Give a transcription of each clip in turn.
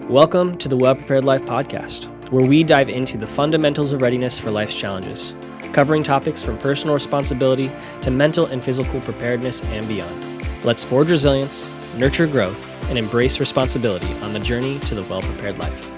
Welcome to the Well Prepared Life podcast, where we dive into the fundamentals of readiness for life's challenges, covering topics from personal responsibility to mental and physical preparedness and beyond. Let's forge resilience, nurture growth, and embrace responsibility on the journey to the well prepared life.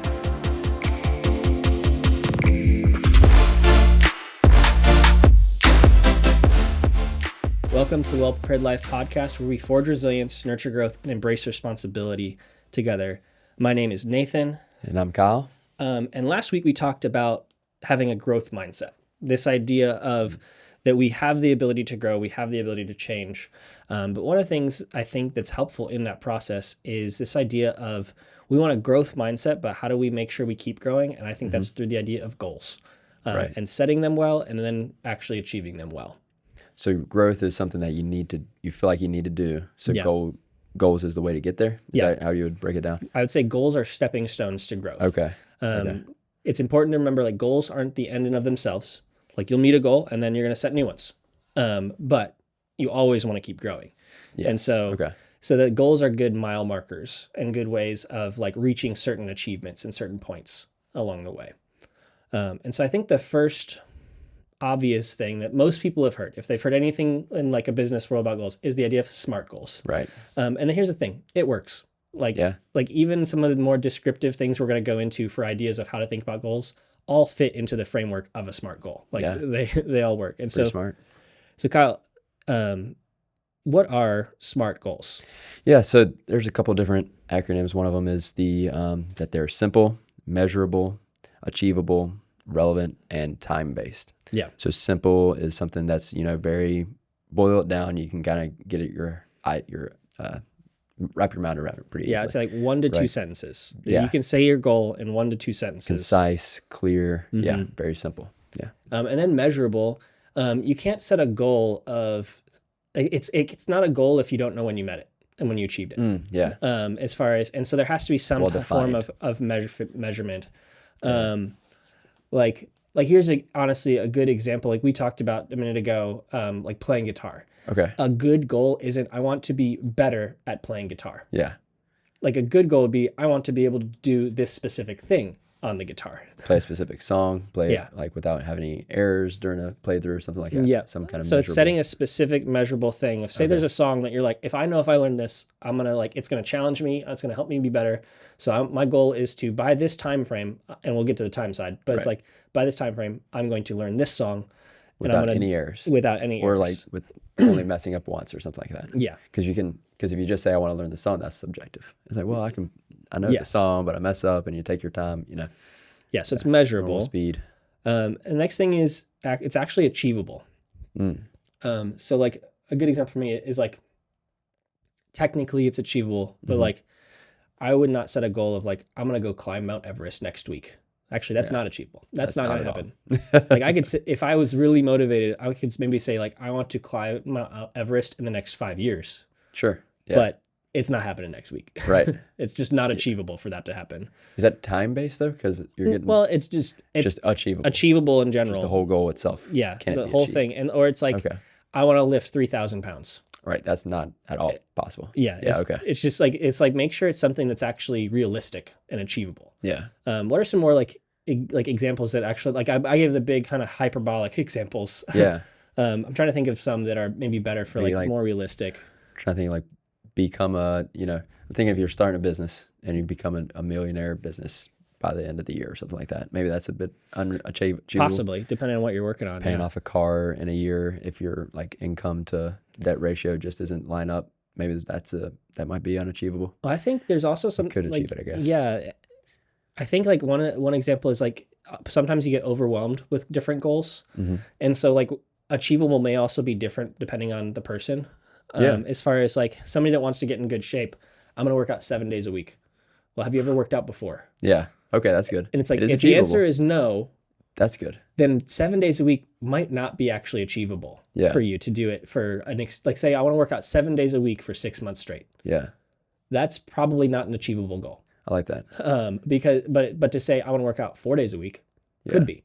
Welcome to the Well Prepared Life podcast, where we forge resilience, nurture growth, and embrace responsibility together. My name is Nathan. And I'm Kyle. And last week we talked about having a growth mindset. This idea of that we have the ability to grow, we have the ability to change. But one of the things I think that's helpful in that process is this idea of we want a growth mindset, but how do we make sure we keep growing? And I think that's through the idea of goals Right. and setting them well and then actually achieving them well. So growth is something that you feel like you need to do. So Yeah. goals is the way to get there? Is that how you would break it down? I would say goals are stepping stones to growth. Okay. It's important to remember like goals aren't the end in of themselves. Like you'll meet a goal and then you're going to set new ones. But you always want to keep growing. Yes. And so the goals are good mile markers and good ways of like reaching certain achievements and certain points along the way. And so I think the first obvious thing that most people have heard, if they've heard anything in like a business world about goals, is the idea of SMART goals. Right. And then here's the thing, it works. Like even some of the more descriptive things we're going to go into for ideas of how to think about goals all fit into the framework of a SMART goal. Like they all work. And Pretty smart. So Kyle, what are SMART goals? Yeah. So there's a couple different acronyms. One of them is that they're simple, measurable, achievable, relevant, and time-based. Yeah. So simple is something that's, very boil it down. You can kind of get it wrap your mind around it pretty easily. Yeah, it's like 1 to 2 sentences. Yeah. You can say your goal in 1 to 2 sentences. Concise, clear. Yeah, very simple. Yeah. And then measurable. You can't set a goal of it's not a goal if you don't know when you met it and when you achieved it. Yeah. As far as and so there has to be some form of measurement. Like here's honestly a good example. Like we talked about a minute ago, like playing guitar. Okay. A good goal isn't I want to be better at playing guitar. Yeah. Like a good goal would be I want to be able to do this specific thing on the guitar. Play a specific song, play it like without having any errors during a playthrough or something like that. Yeah. Some kind of So it's measurable. setting a specific measurable thing. If say there's a song that you're like, if I know if I learn this, I'm going to it's going to challenge me. It's going to help me be better. So my goal is to by this time frame, and we'll get to the time side, but it's like by this time frame, I'm going to learn this song. Without any errors. Without any or errors. like with only messing up once or something like that. Yeah. Because if you just say I want to learn the song, that's subjective. It's like, well, I know the song, but I mess up, and you take your time, Yeah, so it's measurable. Normal speed. And the next thing is it's actually achievable. So like a good example for me is like technically it's achievable, but like I would not set a goal of like I'm gonna go climb Mount Everest next week. Actually, that's not achievable. That's not gonna happen. Like I could if I was really motivated, I could maybe say like I want to climb Mount Everest in the next 5 years. Sure. Yeah. But it's not happening next week. Right. It's just not achievable for that to happen. Is that time based though? Because you're getting it's just achievable. Achievable in general. Just the whole goal itself. Yeah, Can the it be whole achieved? thing, or it's like I want to lift 3,000 pounds. Right. That's not at all possible. Yeah. It's just like make sure it's something that's actually realistic and achievable. Yeah. What are some more like examples that actually like I gave the big kind of hyperbolic examples. Yeah. I'm trying to think of some that are maybe better for like more realistic. I'm trying to think like become I'm thinking if you're starting a business and you become a millionaire business by the end of the year or something like that. Maybe that's a bit unachievable. Possibly, depending on what you're working on. Paying off a car in a year, if your like income to debt ratio just isn't line up, maybe that might be unachievable. Well, I think there's also some you could achieve it, I guess. Yeah, I think like one example is like sometimes you get overwhelmed with different goals, and so like achievable may also be different depending on the person. As far as like somebody that wants to get in good shape, I'm going to work out 7 days a week. Well, have you ever worked out before? Yeah. Okay, that's good. And it's like, if the answer is no, that's good. Then 7 days a week might not be actually achievable for you to do it for like say I want to work out 7 days a week for 6 months straight. Yeah. That's probably not an achievable goal. I like that. But to say I want to work out 4 days a week could be.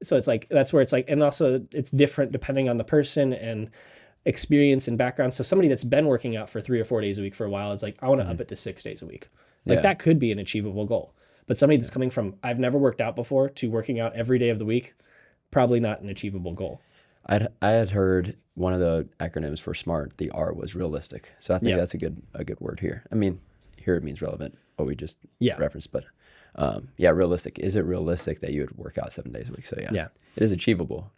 So it's like, that's where it's like, and also it's different depending on the person and experience and background. So somebody that's been working out for 3 or 4 days a week for a while is like, I want to up it to 6 days a week. Like Yeah. that could be an achievable goal. But somebody that's coming from, I've never worked out before, to working out every day of the week, probably not an achievable goal. I had heard one of the acronyms for SMART. The R was realistic. So I think Yeah. that's a good word here. I mean, here it means relevant, what we just Yeah. referenced, but yeah, realistic. Is it realistic that you would work out 7 days a week? So Yeah. it is achievable,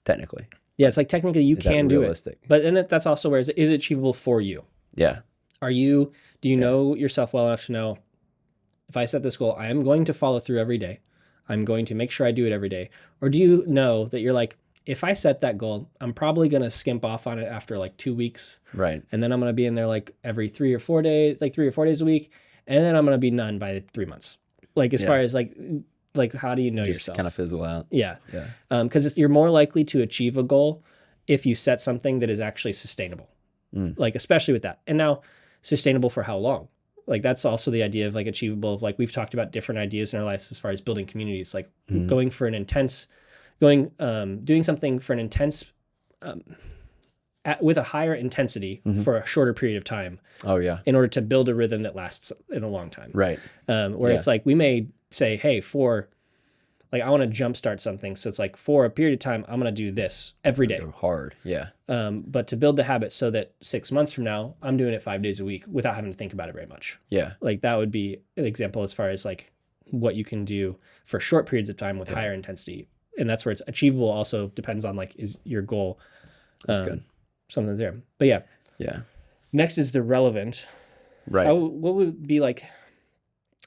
technically. Yeah, it's like technically you Is that can do it. realistic? But then that's also where is it achievable for you? Yeah, Do you know yourself well enough to know if I set this goal, I am going to follow through every day. I'm going to make sure I do it every day. Or do you know that you're like, if I set that goal, I'm probably going to skimp off on it after like 2 weeks. right. And then I'm going to be in there like every 3 or 4 days, like 3 or 4 days a week. And then I'm going to be none by 3 months. Like as far as like how do you know Just yourself? kind of fizzle out. Yeah. Yeah. Because you're more likely to achieve a goal if you set something that is actually sustainable. Like especially with that. And now sustainable for how long? Like that's also the idea of like achievable of like we've talked about different ideas in our lives as far as building communities, like doing something for an intense with a higher intensity for a shorter period of time Oh yeah. in order to build a rhythm that lasts in a long time. Right. Where it's like we may say, hey, I want to jumpstart something. So it's like for a period of time, I'm going to do this every day. Go hard. Yeah. But to build the habit so that 6 months from now, I'm doing it 5 days a week without having to think about it very much. Yeah. Like that would be an example as far as like what you can do for short periods of time with higher intensity. And that's where it's achievable also depends on like, is your goal That's good. something there. But yeah, Yeah. next is the relevant. Right. What would be like,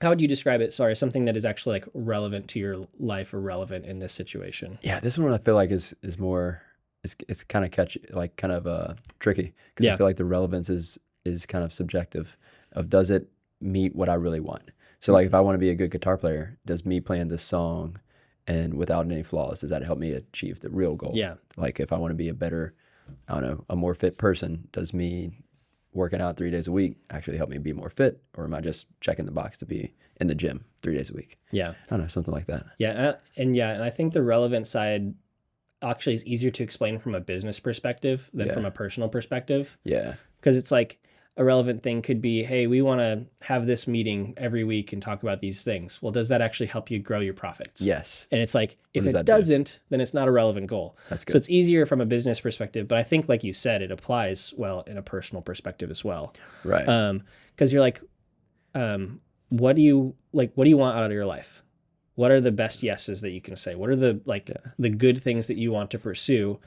how would you describe it? Sorry, something that is actually like relevant to your life or relevant in this situation. Yeah, this one I feel like is more it's kind of catchy, like kind of tricky because I feel like the relevance is kind of subjective of does it meet what I really want. So like if I want to be a good guitar player, does me playing this song and without any flaws, does that help me achieve the real goal? Yeah. Like if I want to be a better, I don't know, a more fit person, does me working out 3 days a week actually help me be more fit, or am I just checking the box to be in the gym 3 days a week? Yeah. I don't know, something like that. Yeah. And I think the relevant side actually is easier to explain from a business perspective than from a personal perspective. Yeah. Because it's like a relevant thing could be, hey, we want to have this meeting every week and talk about these things. Well, does that actually help you grow your profits? Yes. And it's like, if does it that do? doesn't, then it's not a relevant goal. That's good. So it's easier from a business perspective, but I think, like you said, it applies well in a personal perspective as well. Right. Because you're like, what do you want out of your life? What are the best yeses that you can say? What are the the good things that you want to pursue?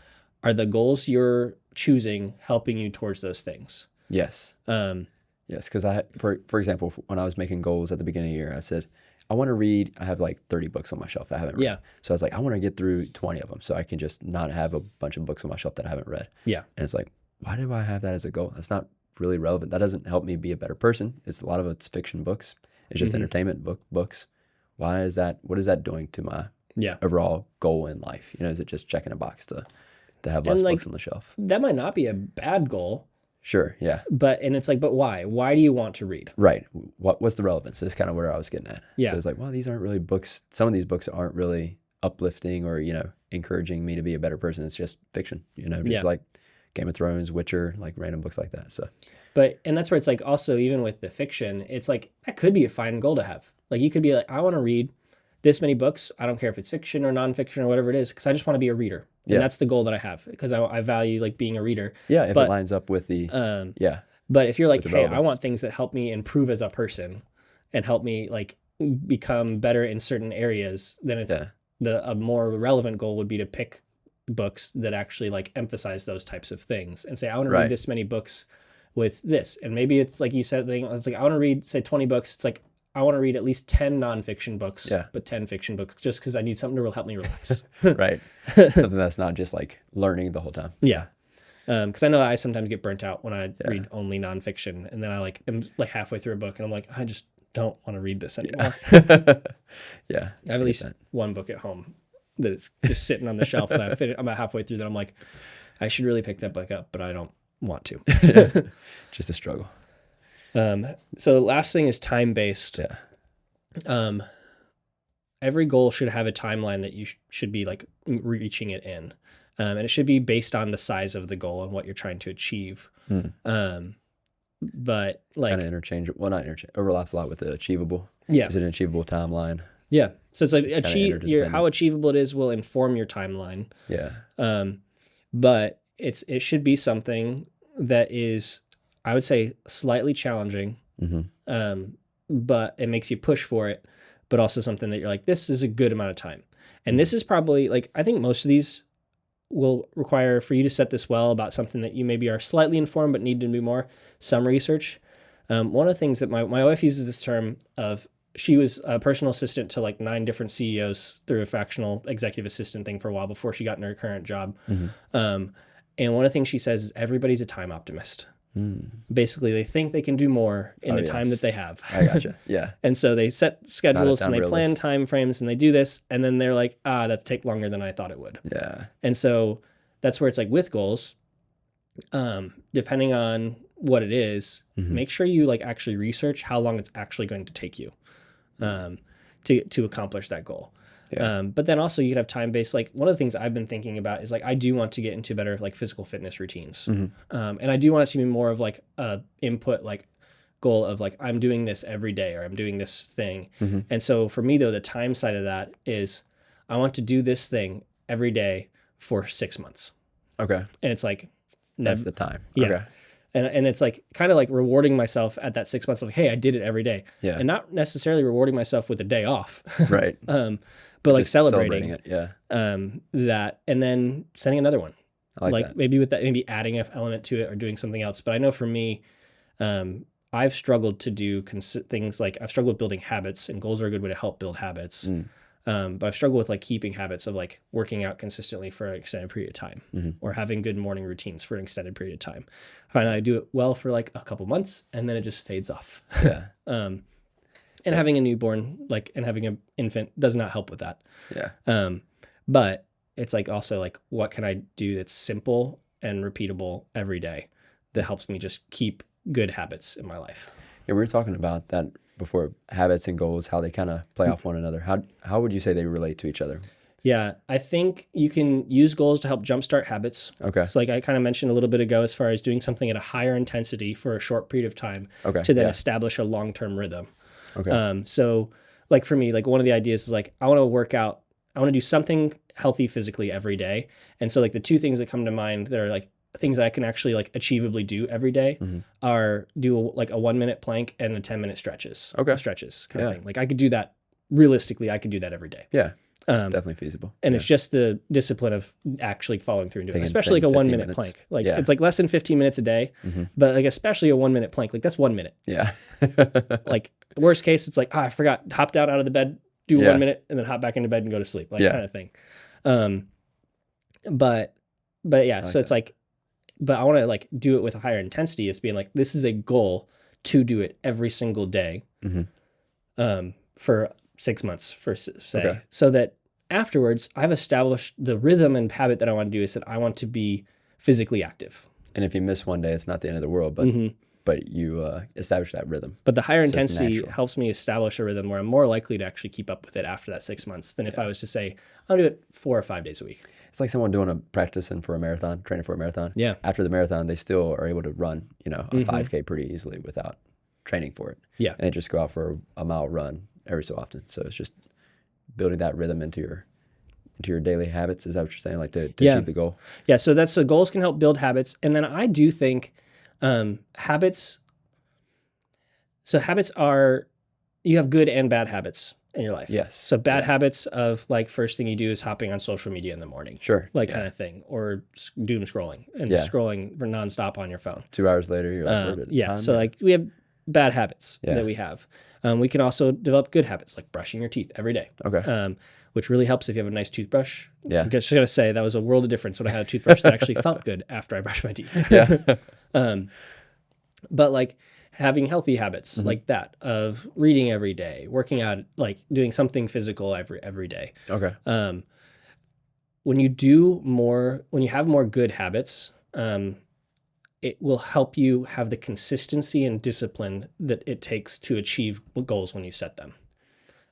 Are the goals you're choosing helping you towards those things? Yes. Yes, because for example, when I was making goals at the beginning of the year, I said, I want to read, I have like 30 books on my shelf I haven't read. Yeah. So I was like, I want to get through 20 of them so I can just not have a bunch of books on my shelf that I haven't read. Yeah. And it's like, why do I have that as a goal? That's not really relevant. That doesn't help me be a better person. It's a lot of it's fiction books. It's just entertainment books. Why is that? What is that doing to my overall goal in life? You know, is it just checking a box to have less books on the shelf? That might not be a bad goal. Sure. Yeah. But it's like, but why? Why do you want to read? Right. What's the relevance? Is kind of where I was getting at. Yeah. So it's like, well, these aren't really books. Some of these books aren't really uplifting or, you know, encouraging me to be a better person. It's just fiction, you know, just like Game of Thrones, Witcher, like random books like that. So, and that's where it's like also even with the fiction, it's like that could be a fine goal to have. Like you could be like, I want to read this many books. I don't care if it's fiction or nonfiction or whatever it is, because I just want to be a reader. And that's the goal that I have because I value like being a reader. Yeah, if it lines up with the But if you're like, hey, relevance. I want things that help me improve as a person and help me like become better in certain areas, then it's a more relevant goal would be to pick books that actually like emphasize those types of things and say, I want to read this many books with this. And maybe it's like you said, it's like, I want to read, say 20 books. It's like, I want to read at least 10 nonfiction books, but 10 fiction books, just because I need something to help me relax. right. Something that's not just like learning the whole time. Yeah. Because I know I sometimes get burnt out when I read only nonfiction, and then I like am like halfway through a book, and I'm like, I just don't want to read this anymore. Yeah. I have at least one book at home that it's just sitting on the shelf, and I'm about halfway through that. I'm like, I should really pick that book up, but I don't want to. Just a struggle. So the last thing is time-based. Yeah. Every goal should have a timeline that you should be like reaching it in. And it should be based on the size of the goal and what you're trying to achieve. but like, kind of interchangeable. Well, not interchangeable. Overlaps a lot with the achievable. yeah. Is it an achievable timeline? Yeah. So it's like interdependent. how achievable it is will inform your timeline. Yeah. But it should be something that is, I would say, slightly challenging. But it makes you push for it, but also something that you're like, this is a good amount of time. And this is probably like, I think most of these will require for you to set this well about something that you maybe are slightly informed but need to do more, some research. One of the things that my wife uses this term of, she was a personal assistant to like 9 different CEOs through a fractional executive assistant thing for a while before she got in her current job. And one of the things she says is everybody's a time optimist. Basically, they think they can do more in the time that they have. I gotcha. Yeah. And so they set schedules and they plan time frames and they do this, and then they're like, that's take longer than I thought it would. Yeah. And so that's where it's like with goals, depending on what it is, make sure you like actually research how long it's actually going to take you to accomplish that goal. Yeah. But then also you could have time-based, like one of the things I've been thinking about is like, I do want to get into better like physical fitness routines. And I do want it to be more of like a input, like goal of like, I'm doing this every day or I'm doing this thing. And so for me though, the time side of that is I want to do this thing every day for 6 months. Okay. And it's like, that's the time. Yeah. Okay. And it's like kind of like rewarding myself at that 6 months of like, hey, I did it every day. Yeah. And not necessarily rewarding myself with a day off. Right. But like Just celebrating it. Yeah. That, and then setting another one. I like that. Maybe with that, maybe adding an element to it or doing something else. But I know for me, I've struggled to do things like I've struggled with building habits, and goals are a good way to help build habits. But I've struggled with like keeping habits of like working out consistently for an extended period of time or having good morning routines for an extended period of time. I find I do it well for like a couple months and then it just fades off. Yeah. And having a newborn, like, and having an infant does not help with that. Yeah. But it's like also like, what can I do that's simple and repeatable every day that helps me just keep good habits in my life? Yeah, we were talking about that before, habits and goals, how they kind of play off one another. How would you say they relate to each other? Yeah, I think you can use goals to help jumpstart habits. Okay. So like I kind of mentioned a little bit ago, as far as doing something at a higher intensity for a short period of time to then establish a long-term rhythm. Okay. So like for me, like one of the ideas is like, I want to work out, I want to do something healthy physically every day. And so like the two things that come to mind that are like things that I can actually like achievably do every day are do like a 1 minute plank and a 10-minute stretches. Stretches kind of thing. Like I could do that realistically. I could do that every day. Yeah. It's definitely feasible. And it's just the discipline of actually following through and doing it, especially like a 1 minute plank. Like it's like less than 15 minutes a day, but like especially a 1 minute plank, like that's 1 minute. Yeah. Like worst case, it's like, I forgot, hop down out of the bed, do 1 minute and then hop back into bed and go to sleep, like kind of thing. But yeah, so it's like, but I want to like do it with a higher intensity. It's being like, this is a goal to do it every single day for 6 months, for say, so that afterwards I've established the rhythm and habit that I want to do is that I want to be physically active. And if you miss one day, it's not the end of the world, but you establish that rhythm. But the higher intensity helps me establish a rhythm where I'm more likely to actually keep up with it after that 6 months than if I was to say, I'll do it 4 or 5 days a week. It's like someone doing a practicing for a marathon, training for a marathon. Yeah. After the marathon, they still are able to run, a 5K pretty easily without training for it. Yeah. And they just go out for a mile run every so often. So it's just building that rhythm into your daily habits. Is that what you're saying? Like to achieve the goal? Yeah. So goals can help build habits. And then I do think habits are, you have good and bad habits in your life. Yes. So bad habits of like, first thing you do is hopping on social media in the morning. Sure. Like kind of thing, or doom scrolling and scrolling for nonstop on your phone. 2 hours later, you're like, so like we have bad habits that we have. We can also develop good habits like brushing your teeth every day. Okay. Which really helps if you have a nice toothbrush. Yeah. I'm just gonna say that was a world of difference when I had a toothbrush that actually felt good after I brushed my teeth. Yeah. But like having healthy habits like that of reading every day, working out, like doing something physical every day. Okay. When you have more good habits, it will help you have the consistency and discipline that it takes to achieve goals when you set them.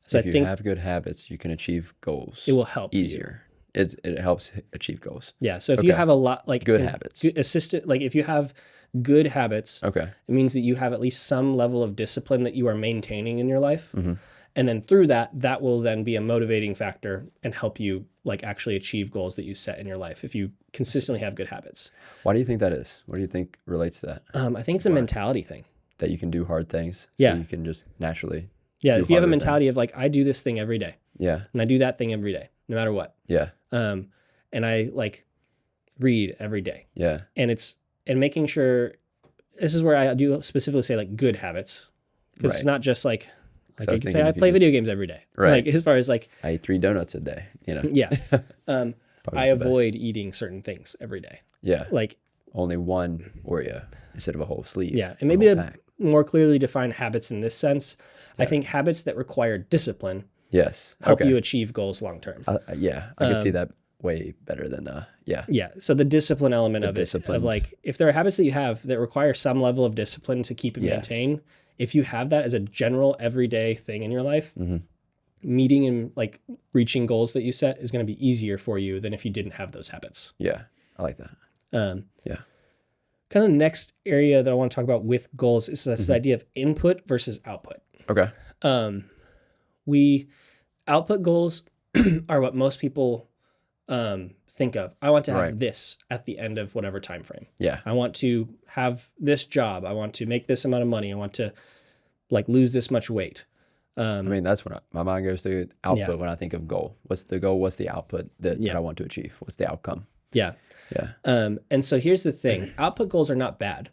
So if you have good habits, you can achieve goals. It will help easier. It helps achieve goals. Yeah. So if you have a lot like good habits, like if you have good habits. Okay. It means that you have at least some level of discipline that you are maintaining in your life. Mm-hmm. And then through that will then be a motivating factor and help you like actually achieve goals that you set in your life if you consistently have good habits. Why do you think that is? What do you think relates to that? I think it's a mentality thing. That you can do hard things. Yeah. So you can just naturally. Yeah. do If you have a harder mentality things. of like, I do this thing every day Yeah. and I do that thing every day, no matter what. Yeah. And I like read every day, Yeah. and making sure this is where I do specifically say like good habits, because it's Right. not just like I I was can say thinking I if you play just- video games every day. Right. Like as far as like, I eat 3 donuts a day. You know. yeah, I Probably the best. avoid eating certain things every day. Yeah. Like, Only one Oreo instead of a whole sleeve. yeah, or and a maybe whole to pack. more clearly define habits in this sense, I think habits that require discipline Yes. help Okay. you achieve goals long term. Yeah. I can see that way better than yeah. Yeah. So the discipline element of it, disciplined. of like, if there are habits that you have that require some level of discipline to keep and Yes. maintain, if you have that as a general everyday thing in your life, Mm-hmm. meeting and like reaching goals that you set is going to be easier for you than if you didn't have those habits. Yeah. I like that. Yeah. Kind of next area that I want to talk about with goals is this Mm-hmm. idea of input versus output. Okay. Output goals are what most people think of. I want to have Right. this at the end of whatever time frame. Yeah. I want to have this job. I want to make this amount of money. I want to like lose this much weight. I mean, that's when my mind goes to output Yeah. when I think of goal. What's the goal? What's the output that I want to achieve? What's the outcome? Yeah. Yeah. And so here's the thing. Output goals are not bad,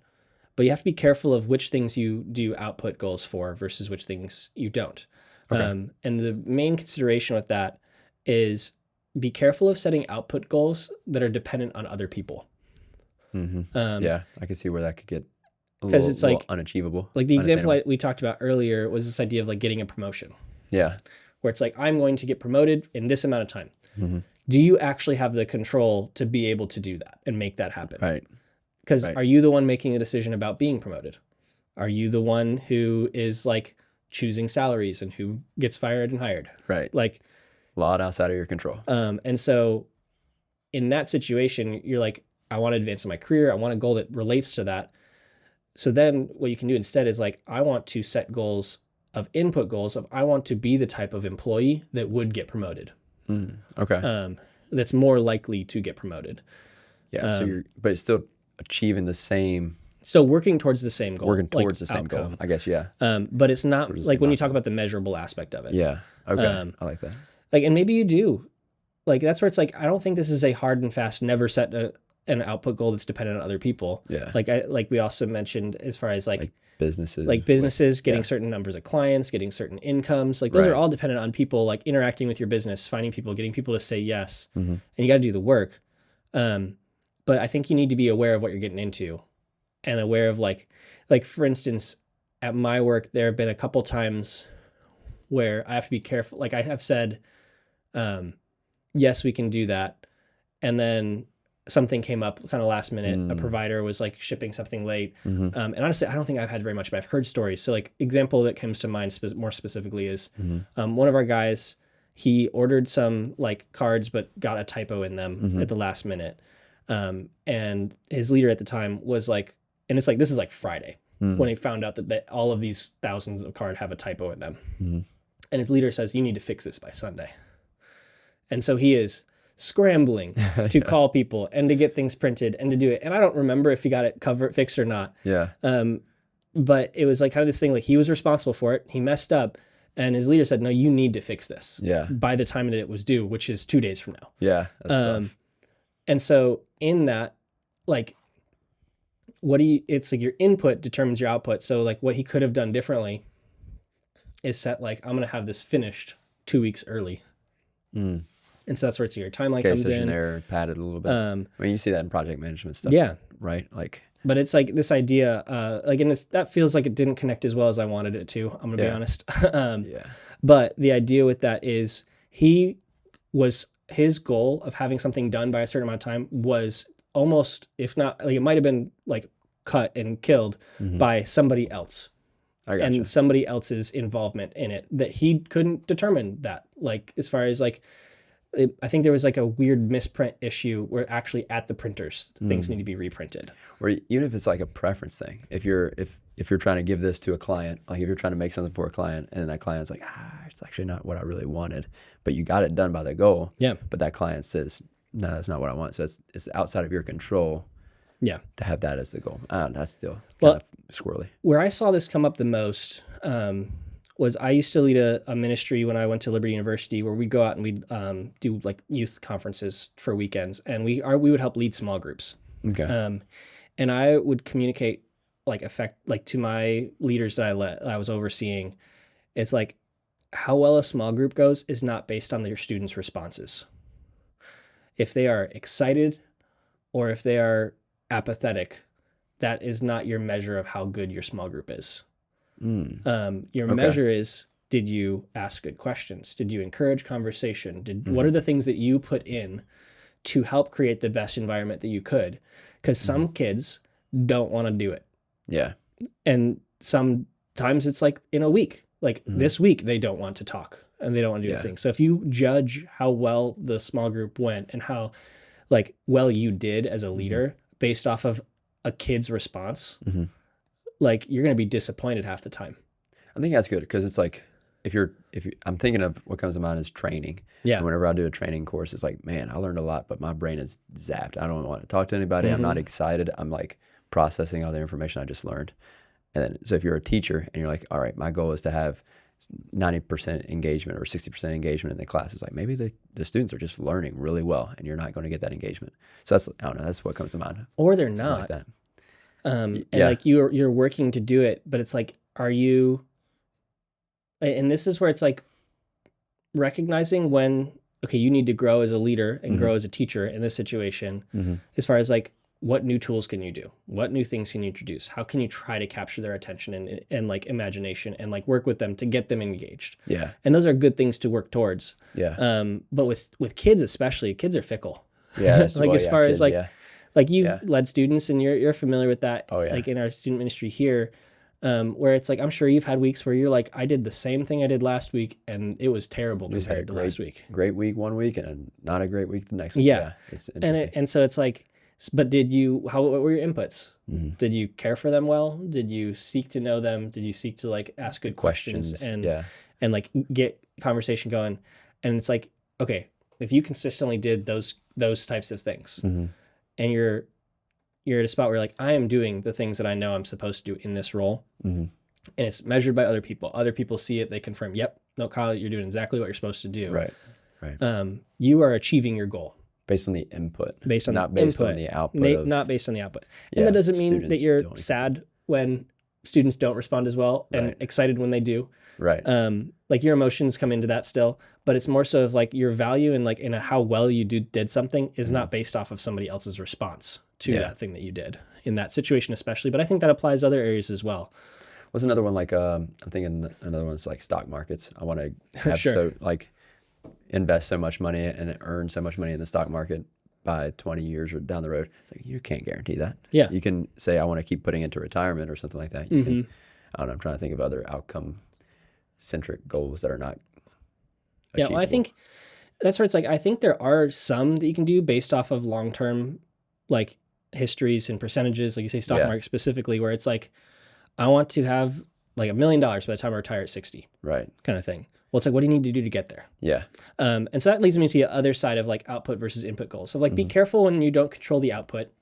but you have to be careful of which things you do output goals for versus which things you don't. Okay. And the main consideration with that is be careful of setting output goals that are dependent on other people. Mm-hmm. Yeah. I can see where that could get a 'cause little, it's like- unachievable. Like the example unattainable. we talked about earlier was this idea of like getting a promotion, Yeah. where it's like, I'm going to get promoted in this amount of time. Mm-hmm. Do you actually have the control to be able to do that and make that happen? Right. Because Right. are you the one making a decision about being promoted? Are you the one who is like choosing salaries and who gets fired and hired? Right. Like, A lot outside of your control. and so in that situation, you're like, I want to advance in my career. I want a goal that relates to that. So then what you can do instead is like, I want to set goals of input goals of I want to be the type of employee that would get promoted. Okay. That's more likely to get promoted. Yeah. So but it's still achieving the same, So working towards the same goal. working like towards the same outcome. goal. I guess. Yeah. But it's not the like same when you talk about the measurable aspect of it. Yeah. Okay. I like that. Like, and maybe you do. Like, that's where it's like, I don't think this is a hard and fast, never set an output goal that's dependent on other people. Yeah. Like we also mentioned as far as like Businesses. getting certain numbers of clients, getting certain incomes, like those are Right. all dependent on people, like interacting with your business, finding people, getting people to say yes, Mm-hmm. and you got to do the work. But I think you need to be aware of what you're getting into and aware of like for instance, at my work, there have been a couple times where I have to be careful. Like I have said, yes, we can do that. And then something came up kind of last minute. A provider was like shipping something late. And honestly, I don't think I've had very much, but I've heard stories. So like example that comes to mind more specifically is one of our guys, he ordered some like cards, but got a typo in them at the last minute. And his leader at the time was like, and it's like, this is like Friday when he found out that all of these thousands of cards have a typo in them. And his leader says, you need to fix this by Sunday. And so he is scrambling to call people and to get things printed and to do it. And I don't remember if he got it fixed or not. Yeah. But it was like kind of this thing, like he was responsible for it. He messed up and his leader said, no, you need to fix this Yeah. by the time that it was due, which is 2 days from now. Yeah. That's tough. And so in that, like, it's like your input determines your output. So like what he could have done differently is set like, I'm going to have this finished 2 weeks early. And so that's where your timeline comes Case in. error padded a little bit. I mean, you see that in project management stuff. Yeah. Right. Like, But it's like this idea, like in this, that feels like it didn't connect as well as I wanted it to. I'm going to be honest. yeah. But the idea with that is his goal of having something done by a certain amount of time was almost, if not, like it might have been like cut and killed by somebody else. I gotcha. And somebody else's involvement in it that he couldn't determine that. Like as far as like I think there was like a weird misprint issue where actually at the printers things need to be reprinted. Or even if it's like a preference thing, if you're trying to give this to a client, like if you're trying to make something for a client and that client's like, it's actually not what I really wanted, but you got it done by the goal. Yeah. But that client says, no, that's not what I want. So it's outside of your control. Yeah. To have that as the goal. That's still kind of squirrely. Where I saw this come up the most was I used to lead a ministry when I went to Liberty University where we'd go out and we'd do like youth conferences for weekends, and we would help lead small groups. Okay. And I would communicate like to my leaders that I was overseeing. It's like how well a small group goes is not based on your students' responses. If they are excited or if they are apathetic, that is not your measure of how good your small group is. Your measure is, did you ask good questions? Did you encourage conversation? What are the things that you put in to help create the best environment that you could? Because some kids don't want to do it. Yeah. And sometimes it's like in a week, like this week, they don't want to talk and they don't want to do the thing. So if you judge how well the small group went and how like well you did as a leader based off of a kid's response, like you're going to be disappointed half the time. I think that's good because it's like if I'm thinking of what comes to mind is training. Yeah. And whenever I do a training course, it's like, man, I learned a lot, but my brain is zapped. I don't want to talk to anybody. I'm not excited. I'm like processing all the information I just learned. And then, so if you're a teacher and you're like, all right, my goal is to have 90% engagement or 60% engagement in the class, it's like maybe the students are just learning really well and you're not going to get that engagement. So I don't know, that's what comes to mind. Or they're not. Like that. And like you're working to do it, but it's like, are you, and this is where it's like recognizing when, okay, you need to grow as a leader and grow as a teacher in this situation, as far as like, what new tools can you do? What new things can you introduce? How can you try to capture their attention and like imagination and like work with them to get them engaged? Yeah. And those are good things to work towards. Yeah. But with kids especially, kids are fickle. Yeah. Like as far as like, like you've led students and you're familiar with that. Oh, yeah. Like in our student ministry here, where it's like, I'm sure you've had weeks where you're like, I did the same thing I did last week and it was terrible compared to last week. Great week one week and not a great week the next week. Yeah. It's interesting. And so it's like, but what were your inputs? Did you care for them well? Did you seek to know them? Did you seek to like ask good questions and like get conversation going? And it's like, okay, if you consistently did those types of things and you're at a spot where like, I am doing the things that I know I'm supposed to do in this role and it's measured by other people see it, they confirm, yep, no, Kyle, you're doing exactly what you're supposed to do. Right. You are achieving your goal. Based on the input. Not based on the output. Not based on the output. And that doesn't mean that you're sad when students don't respond as well and excited when they do. Right. Like your emotions come into that still, but it's more so of like your value and like in how well you did something is not based off of somebody else's response to that thing that you did in that situation especially. But I think that applies to other areas as well. What's another one like, I'm thinking another one's like stock markets. I want to have invest so much money and earn so much money in the stock market by 20 years or down the road. It's like, you can't guarantee that. Yeah. You can say, I want to keep putting into retirement or something like that. You can, I don't know, I'm trying to think of other outcome centric goals that are not achievable. Yeah. Well, I think that's where it's like, I think there are some that you can do based off of long-term like histories and percentages, like you say stock market specifically, where it's like, I want to have like $1 million by the time I retire at 60. Right. Kind of thing. Well, it's like, what do you need to do to get there? Yeah. And so that leads me to the other side of like output versus input goals. So like, be careful when you don't control the output.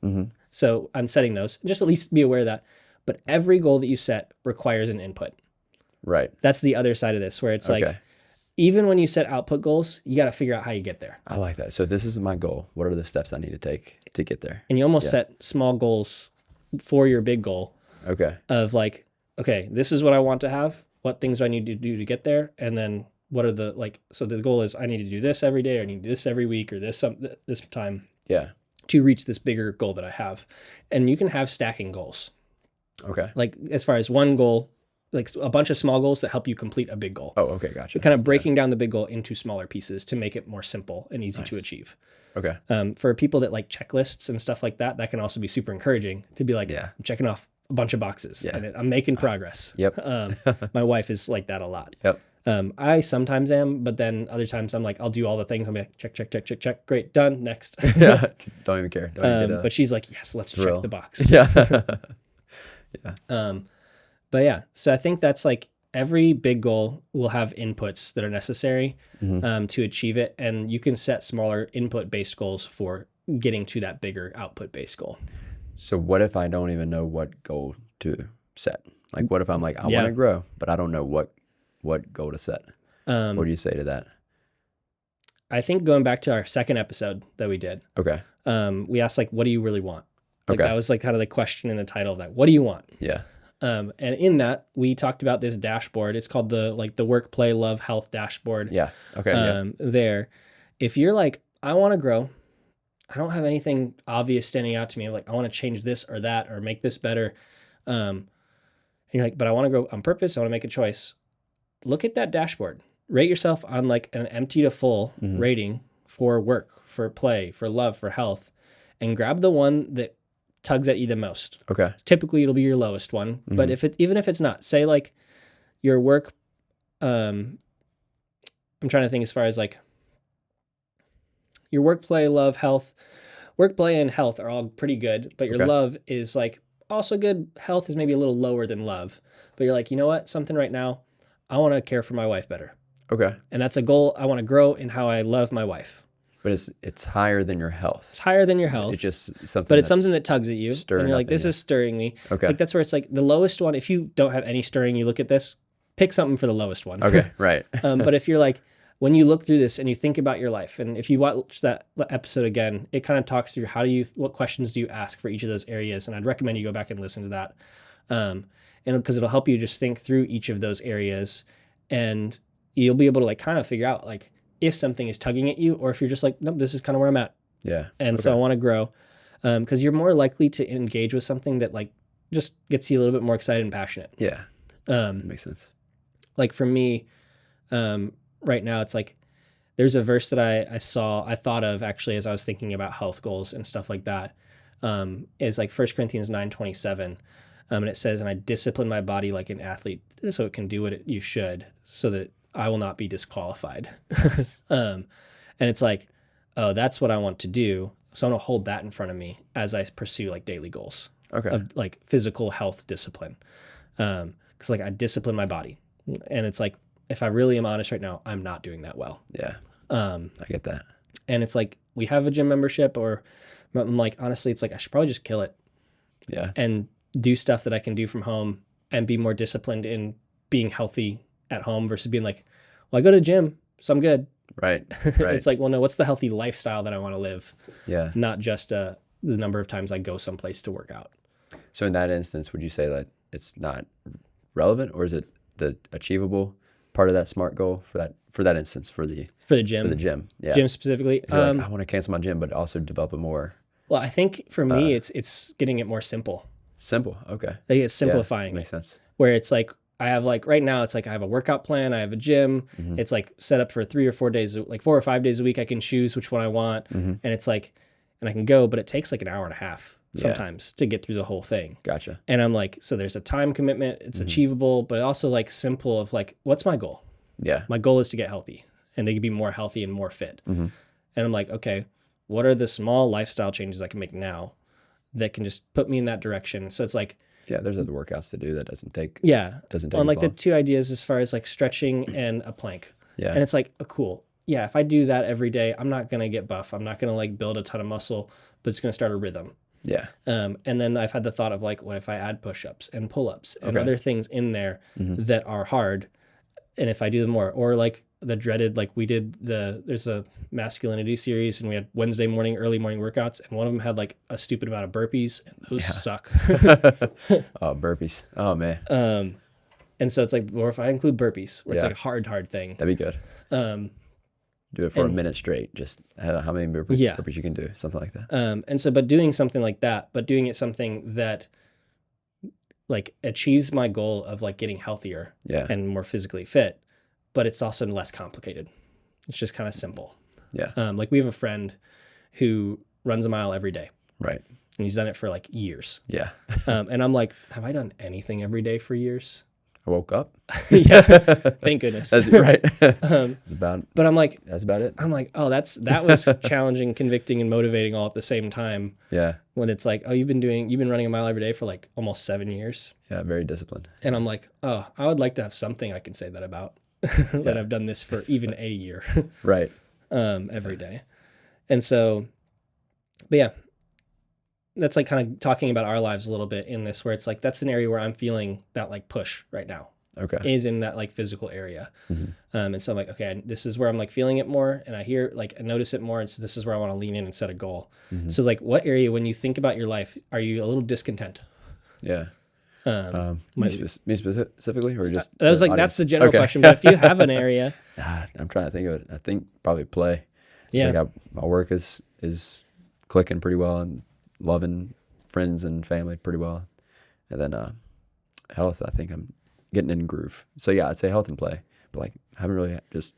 So on setting those, just at least be aware of that. But every goal that you set requires an input. Right. That's the other side of this, where it's like, even when you set output goals, you got to figure out how you get there. I like that. So if this is my goal, what are the steps I need to take to get there? And you almost set small goals for your big goal. Okay. Of like, okay, this is what I want to have. What things do I need to do to get there? And then what are the like, so the goal is I need to do this every day, or I need to do this every week, or this time to reach this bigger goal that I have. And you can have stacking goals. Okay. Like as far as one goal, like a bunch of small goals that help you complete a big goal. Oh, okay. Gotcha. Kind of breaking down the big goal into smaller pieces to make it more simple and easy to achieve. Okay. For people that like checklists and stuff like that, that can also be super encouraging to be like, I'm checking off a bunch of boxes and I'm making progress. Yep. My wife is like that a lot. Yep. I sometimes am, but then other times I'm like, I'll do all the things. I'll be like, check, check, check, check, check. Great, done. Next. Yeah. Don't even care. Don't even get But she's like, yes, let's thrill. check the box. Yeah. Yeah. But yeah, so I think that's like every big goal will have inputs that are necessary to achieve it. And you can set smaller input-based goals for getting to that bigger output-based goal. So what if I don't even know what goal to set? Like, what if I'm like, I want to grow, but I don't know what goal to set? What do you say to that? I think going back to our second episode that we did, Okay. we asked like, what do you really want? Like Okay. that was like kind of the question in the title of that. What do you want? Yeah. And in that we talked about this dashboard. It's called the work, play, love, health dashboard. Yeah. Okay. Yeah. There, if you're like, I want to grow, I don't have anything obvious standing out to me. Like I want to change this or that or make this better. And you're like, but I want to grow on purpose. I want to make a choice. Look at that dashboard. Rate yourself on like an empty to full rating for work, for play, for love, for health, and grab the one that tugs at you the most. Okay. Typically it'll be your lowest one, but even if it's not, say like your work, I'm trying to think as far as like your work, play, love, health, work, play, and health are all pretty good, but your love is like also good. Health is maybe a little lower than love, but you're like, you know what? Something right now, I want to care for my wife better. Okay. And that's a goal. I want to grow in how I love my wife. But it's higher than your health. It's higher than your health. It's just something. But it's something that tugs at you. stirring And you're up like, in this you. is stirring me. Okay. Like that's where it's like the lowest one. If you don't have any stirring, you look at this, pick something for the lowest one. Okay. Right. But if you're like, when you look through this and you think about your life, and if you watch that episode again, it kind of talks through what questions do you ask for each of those areas. And I'd recommend you go back and listen to that. And because it'll help you just think through each of those areas, and you'll be able to like kind of figure out like if something is tugging at you, or if you're just like, nope, this is kind of where I'm at. Yeah. And so I want to grow, because you're more likely to engage with something that like just gets you a little bit more excited and passionate. Yeah. That makes sense. Like for me, right now, it's like there's a verse that I thought of actually as I was thinking about health goals and stuff like that. Is like 1 Corinthians 9:27. And it says, and I discipline my body like an athlete so it can do what you should, so that I will not be disqualified. And it's like, oh, that's what I want to do. So I'm going to hold that in front of me as I pursue like daily goals of like physical health discipline. Because like I discipline my body. And it's like, if I really am honest right now, I'm not doing that well. Yeah. I get that. And it's like, we have a gym membership, or I'm like, honestly, it's like, I should probably just kill it. Yeah. And do stuff that I can do from home and be more disciplined in being healthy at home versus being like, well, I go to the gym, so I'm good. Right. Right. It's like, well, no, what's the healthy lifestyle that I want to live? Yeah. Not just the number of times I go someplace to work out. So in that instance, would you say that it's not relevant, or is it the achievable part of that SMART goal for that instance for the gym? For the gym. Yeah. Gym specifically. If you're like, I want to cancel my gym, but also develop a more Well, I think for me, it's getting it more simple. simple. Okay. Like it's simplifying. Makes sense. Where it's like, I have like right now, it's like I have a workout plan, I have a gym. It's like set up for 3 or 4 days, like 4 or 5 days a week. I can choose which one I want, and it's like, and I can go, but it takes like an hour and a half sometimes to get through the whole thing. Gotcha. And I'm like, so there's a time commitment. It's achievable, but also like simple of like, what's my goal? Yeah. My goal is to get healthy and to be more healthy and more fit. And I'm like, okay, what are the small lifestyle changes I can make now that can just put me in that direction? So it's like, Yeah, there's other workouts to do that doesn't take on like as the long. 2 ideas as far as like stretching and a plank. Yeah. And it's like, oh, cool. Yeah, if I do that every day, I'm not going to get buff. I'm not going to like build a ton of muscle, but it's going to start a rhythm. Yeah. And then I've had the thought of like, what if I add push-ups and pull-ups and other things in there that are hard? And if I do them more, or like the dreaded, like we did there's a masculinity series and we had Wednesday morning, early morning workouts. And one of them had like a stupid amount of burpees, and those suck. Oh, burpees. Oh man. And so it's like, or if I include burpees, where it's Yeah. like a hard thing. That'd be good. Do it for a minute straight. Just how many burpees you can do, something like that. And so, but doing something like that, but doing it something that like achieves my goal of like getting healthier Yeah. and more physically fit, but it's also less complicated. It's just kind of simple. Yeah. Like we have a friend who runs a mile every day, Right. and he's done it for like years. Yeah. And I'm like, have I done anything every day for years? I woke up. Yeah, thank goodness. That's right. That's about But I'm like, it. oh, that was challenging, convicting, and motivating all at the same time. Yeah. When it's like, oh, you've been running a mile every day for like almost 7 years. Yeah, very disciplined. And I'm like, oh, I would like to have something I can say that about that I've done this for even a year. Right. Every day. And so, but yeah, that's like kind of talking about our lives a little bit in this, where it's like, that's an area where I'm feeling that like push right now. Okay. Is in that like physical area. And so I'm like, okay, this is where I'm like feeling it more, and I hear like I notice it more. And so this is where I want to lean in and set a goal. So like, what area, when you think about your life, are you a little discontent? Yeah. Me specifically, or just that was like, audience? that's the general question. But if you have an area, I'm trying to think of it. I think probably play. Yeah. It's like my work is clicking pretty well, and loving friends and family pretty well. And then health, I think I'm getting in groove. So yeah, I'd say health and play. But like, I haven't really just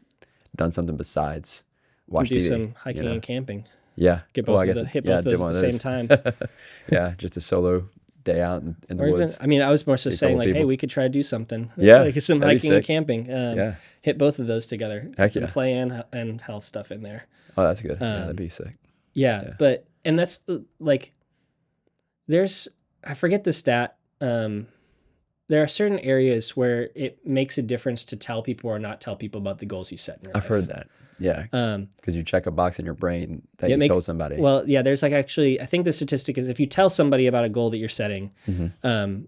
done something besides watch do TV. some hiking and camping. Yeah. Hit both of those at the same time. Yeah, just a solo day out in the woods. Even, I mean, I was more so saying like, hey, we could try to do something. Yeah, like some hiking and camping. Hit both of those together. Heck some yeah. play and health stuff in there. Oh, that's good. Yeah, that'd be sick. Yeah, but and that's like, I forget the stat. There are certain areas where it makes a difference to tell people or not tell people about the goals you set in your life. I've heard that. Yeah. Because you check a box in your brain that you told somebody. Well, yeah, there's like actually, I think the statistic is if you tell somebody about a goal that you're setting,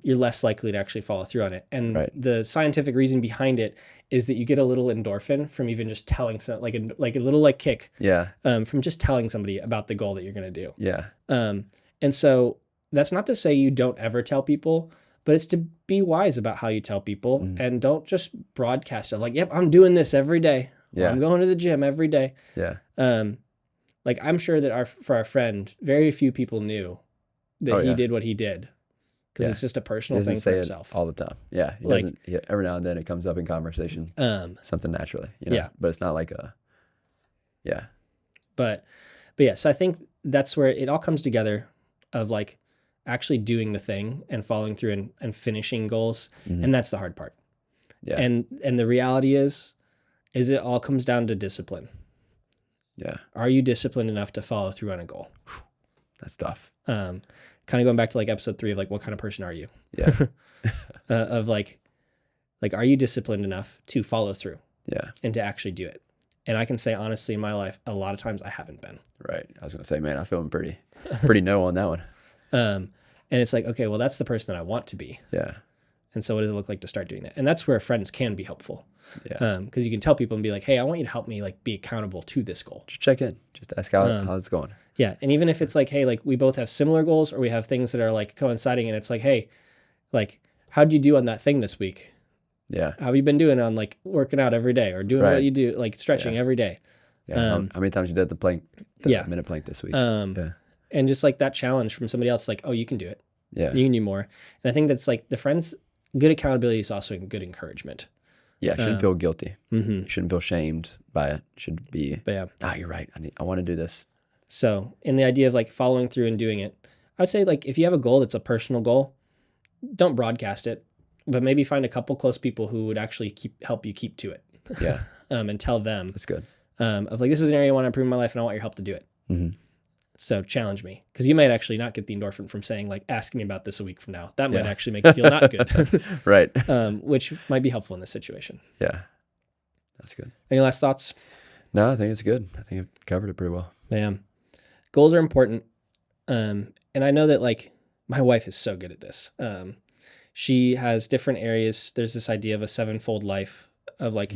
you're less likely to actually follow through on it. And the scientific reason behind it is that you get a little endorphin from even just telling like a little like kick. Yeah. From just telling somebody about the goal that you're going to do. Yeah. And so that's not to say you don't ever tell people, but it's to be wise about how you tell people and don't just broadcast it like, yep, I'm doing this every day. Yeah. I'm going to the gym every day. Yeah. Like I'm sure that for our friend, very few people knew that he did what he did because it's just a personal thing for himself. All the time. Yeah. He doesn't, every now and then it comes up in conversation, something naturally, Yeah. But it's not like But yeah, so I think that's where it all comes together of like actually doing the thing and following through and finishing goals. And that's the hard part. Yeah. And the reality is it all comes down to discipline. Yeah. Are you disciplined enough to follow through on a goal? That's tough. Kind of going back to like episode 3 of like, what kind of person are you? Yeah. Of like, are you disciplined enough to follow through? Yeah. And to actually do it? And I can say honestly in my life, a lot of times I haven't been. Right. I was going to say, man, I feel pretty no on that one. And it's like, okay, well, that's the person that I want to be. Yeah. And so what does it look like to start doing that? And that's where friends can be helpful. Yeah. Because you can tell people and be like, hey, I want you to help me like be accountable to this goal. Just check in. Just ask how it's going. Yeah. And even if it's like, hey, like we both have similar goals or we have things that are like coinciding and it's like, hey, like, how'd you do on that thing this week? Yeah. How have you been doing on like working out every day or doing what you do, like stretching every day? Yeah. How many times you did the minute plank this week? And just like that challenge from somebody else, like, oh, you can do it. Yeah. You can do more. And I think that's like the friends, good accountability is also good encouragement. Yeah. Shouldn't feel guilty. Mm-hmm. You shouldn't feel shamed by it. Should be, you're right. I want to do this. So in the idea of like following through and doing it, I'd say like if you have a goal that's a personal goal, don't broadcast it, but maybe find a couple close people who would actually help you keep to it. Yeah. And tell them. That's good. Of like, this is an area I want to improve in my life and I want your help to do it. Mm-hmm. So challenge me, because you might actually not get the endorphin from saying like, ask me about this a week from now. That might actually make you feel not good. Right. Which might be helpful in this situation. Yeah. That's good. Any last thoughts? No, I think it's good. I think I've covered it pretty well. Man, goals are important. And I know that like my wife is so good at this. She has different areas. There's this idea of a 7-fold life of like,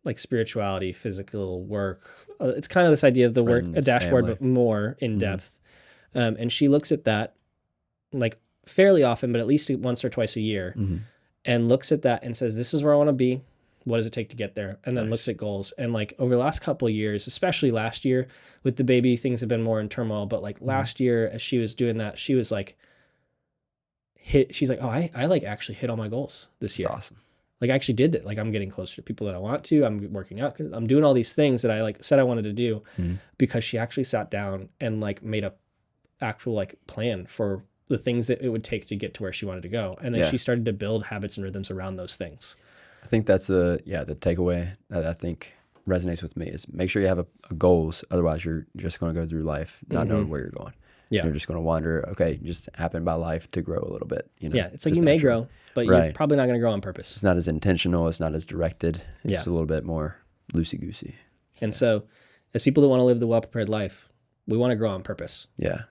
like spirituality, physical work. It's kind of this idea of the Friends, work, a dashboard, family. but more in depth. And she looks at that like fairly often, but at least once or twice a year, and looks at that and says, this is where I want to be. What does it take to get there? And then looks at goals. And like over the last couple of years, especially last year with the baby, things have been more in turmoil. But like last year, as she was doing that, she was like, she's like, oh, I like actually hit all my goals this year. That's awesome. Like I actually did that. Like I'm getting closer to people that I want to. I'm working out. I'm doing all these things that I like said I wanted to do because she actually sat down and like made a actual like plan for the things that it would take to get to where she wanted to go. And then Yeah. she started to build habits and rhythms around those things. I think that's the takeaway that I think resonates with me is make sure you have a goals. Otherwise, you're just going to go through life not knowing where you're going. Yeah. You're just going to wander. Okay, just happen by life to grow a little bit. You know, Yeah. It's like just you may naturally. grow, but Right. you're probably not going to grow on purpose. It's not as intentional. It's not as directed. It's Yeah. a little bit more loosey goosey. And so, as people that want to live the well prepared life, we want to grow on purpose. Yeah.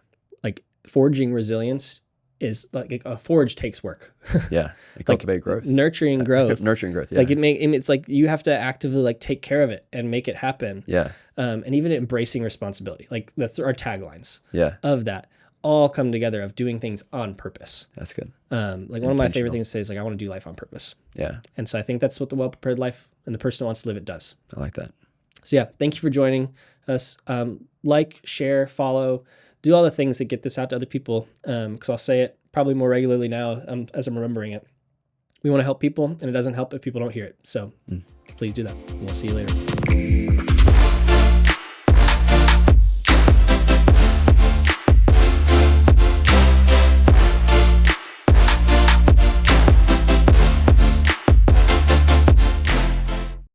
Like forging resilience is like a forge takes work. Yeah. Cultivate growth. Nurturing growth. Nurturing growth. Yeah. Like it's like you have to actively like take care of it and make it happen. yeah. And even embracing responsibility, like our taglines Yeah. of that all come together of doing things on purpose. That's good. Like one of my favorite Intentional. things to say is like, I want to do life on purpose. Yeah. And so I think that's what the well prepared life and the person who wants to live it does. I like that. So yeah, thank you for joining us. Like, share, follow, do all the things that get this out to other people. Because I'll say it probably more regularly now as I'm remembering it. We want to help people, and it doesn't help if people don't hear it. So please do that. We'll see you later.